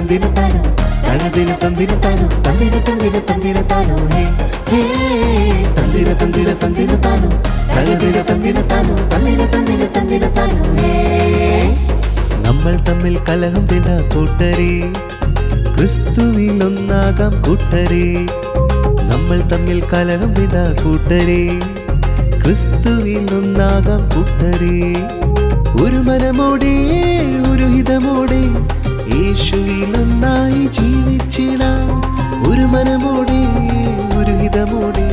ತಂದಿನ ತಾನು ತಳದಿನ ತಂದಿನ ತಾನು ತಂದಿನ ತಂದಿನ ತಂದಿನ ತಾನು ಹೇ ಹೇ ತಂದಿನ ತಂದಿನ ತಂದಿನ ತಾನು തളതിന തന്നിന താനു തന്നിന തന്നിന തന്നിന താനു ഹേ നമ്മൾ തമ്മിൽ കലഹം വേണ്ട കൂട്ടരേ ക്രിസ്തുവിൽ ഒന്നാകാം കൂട്ടരേ നമ്മൾ തമ്മിൽ കലഹം വേണ്ട കൂട്ടരേ ക്രിസ്തുവിൽ ഒന്നാകാം കൂട്ടരേ ഒരു മനമോടെ ഒരു ഹിതമോടെ യേശുവിൽ ഒന്നായി ജീവിച്ചിടാം ഒരു മനമോടെ ഒരു ഹിതമോടെ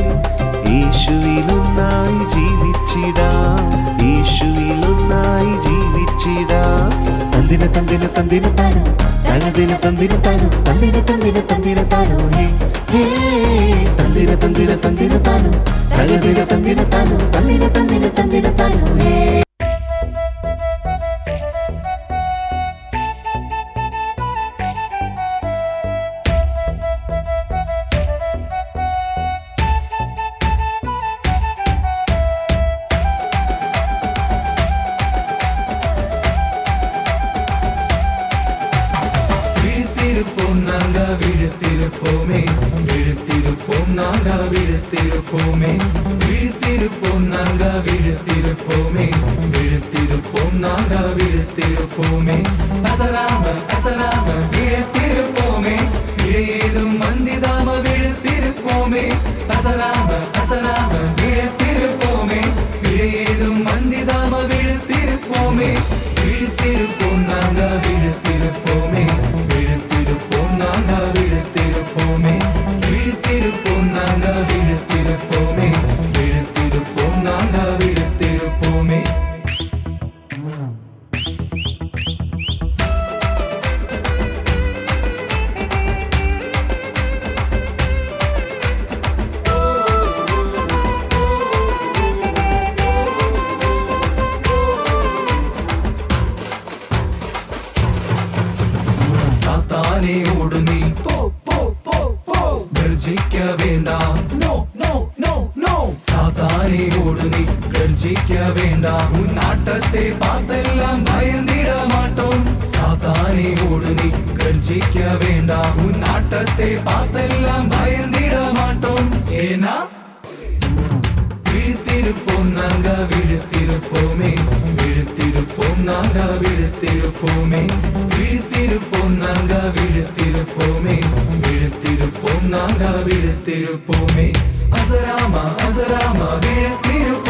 യേശുവിലൊന്നായി ജീവിച്ചിടാം യേശുവിലൊന്നായി ജീവിച്ചിടാം തന്ദിന തന്ദിന തന്ദിന താനു തളദിന തന്ദിന താനു തന്ദിന തന്ദിന തന്ദിന താനു ഹേ ഹേ തന്ദിന തന്ദിന തന്ദിന താനു തളദിന തന്ദിന താനു തന്ദിന തന്ദിന തന്ദിന താനു ഹേ விழுத்திருப்போமே விழுத்திருப்போம் நாங்க விழுத்திருப்போமே விழுத்திருப்போம் நாங்க விழுத்திருப்போமே விழுத்திருப்போம் நாங்க விழுத்திருப்போமே அசராம அசராம விழுத்திருப்போமே ஏதும் மந்திதாம விழுத்திருப்போமே அசராம அசராம விழுத்திருப்போமே ஏதும் மந்திதாம விழுத்திருப்போமே விழுத்திருப்போம் நாங்க விழுத்திருப்போமே விழுத்திருப்போம் நாங்க விழுத்திருப்போமே விழுத்திருப்போம் நாங்க விழுத்திருப்போமே விழுத்திருப்போம் நாங்க விழுத்திருப்போமே സാത്താനെ ഓടു നീ പോ പോ പോ പോ ഗർജിക്ക വേണ്ടാം നോ നോ നോ നോ സാത്താനെ ഓടു നീ ഗർജിക്ക വേണ്ടാം ഉന്നാട്ടത്തെ പാത്തെല്ലാം ഭയന്നിട മാട്ടോം സാത്താനെ ഓടു നീ ഗർജിക്ക വേണ്ടാം ഉന്നാട്ടത്തെ പാത്തെല്ലാം ഭയന്നിട മാട്ടോം ഏനാ விழுத்திருப்போம் நாங்க விழுத்திருப்போமே விழுத்திருப்போம் நாங்க விழுத்திருப்போமே விழுத்திருப்போம் நாங்க விழுத்திருப்போமே விழுத்திருப்போம் நாங்க விழுத்திருப்போமே அசராமா அசராமா விழுத்திருப்போம்